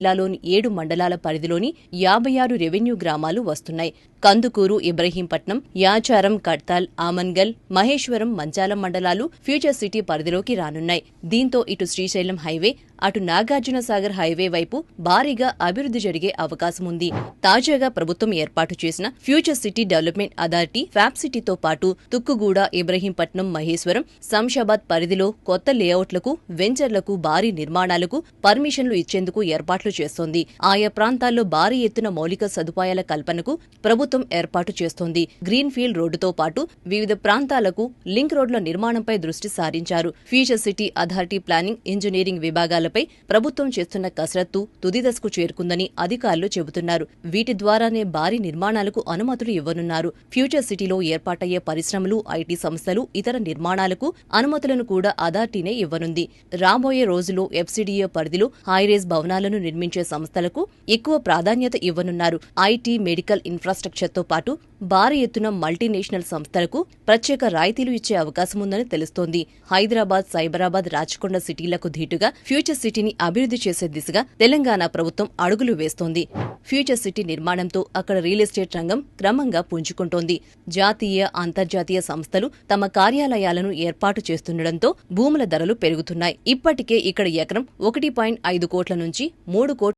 జిల్లాలోని 7 మండలాల పరిధిలోని 56 రెవెన్యూ గ్రామాలు వస్తున్నాయి. కందుకూరు, ఇబ్రహీంపట్నం, యాచారం, కడ్తాల్, ఆమన్గల్, మహేశ్వరం, మంచాలం మండలాలు ఫ్యూచర్ సిటీ పరిధిలోకి రానున్నాయి. దీంతో ఇటు శ్రీశైలం హైవే, అటు నాగార్జునసాగర్ హైవే వైపు భారీగా అభివృద్ధి జరిగే అవకాశం ఉంది. తాజాగా ప్రభుత్వం ఏర్పాటు చేసిన future city development authority fab సిటీతో పాటు తుక్కుగూడ, ఇబ్రహీంపట్నం, మహేశ్వరం, శంషాబాద్ పరిధిలో కొత్త లేఅవుట్లకు, వెంచర్లకు, భారీ నిర్మాణాలకు పర్మిషన్లు ఇచ్చేందుకు ఏర్పాట్లు చేస్తోంది. ఆయా ప్రాంతాల్లో భారీ ఎత్తున మౌలిక సదుపాయాల కల్పనకు ప్రభుత్వం ఏర్పాటు చేస్తోంది. గ్రీన్ ఫీల్డ్ రోడ్డుతో పాటు వివిధ ప్రాంతాలకు లింక్ రోడ్ల నిర్మాణంపై దృష్టి సారించారు. Future city authority planning, engineering విభాగాలపై ప్రభుత్వం చేస్తున్న కసరత్తు తుది దశకు చేరుకుందని అధికారులు చెబుతున్నారు. వీటి ద్వారానే భారీ నిర్మాణాలకు అనుమతులు ఇవ్వనున్నారు. ఫ్యూచర్ సిటీలో ఏర్పాటయ్యే పరిశ్రమలు, ఐటీ సంస్థలు, ఇతర నిర్మాణాలకు అనుమతులను కూడా అథారిటీనే ఇవ్వనుంది. రాబోయే రోజుల్లో ఎఫ్సీడీఏ పరిధిలో హైరేజ్ భవనాలను నిర్మించే సంస్థలకు ఎక్కువ ప్రాధాన్యత ఇవ్వనున్నారు. ఐటీ, మెడికల్ ఇన్ఫ్రాస్ట్రక్చర్తో పాటు భారీ ఎత్తున మల్టీనేషనల్ సంస్థలకు ప్రత్యేక రాయితీలు ఇచ్చే అవకాశముందని తెలుస్తోంది. హైదరాబాద్, సైబరాబాద్, రాచకొండ సిటీలకు ధీటుగా ఫ్యూచర్ సిటీని అభివృద్ధి చేసే దిశగా తెలంగాణ ప్రభుత్వం అడుగులు వేస్తోంది. ఫ్యూచర్ సిటీ నిర్మాణంతో అక్కడ రియల్ ఎస్టేట్ రంగం క్రమంగా పుంజుకుంటోంది. జాతీయ, అంతర్జాతీయ సంస్థలు తమ కార్యాలయాలను ఏర్పాటు చేస్తుండటంతో భూముల ధరలు పెరుగుతున్నాయి. ఇప్పటికే ఇక్కడ ఎకరం 1.5 కోట్ల నుంచి 3 కోట్ల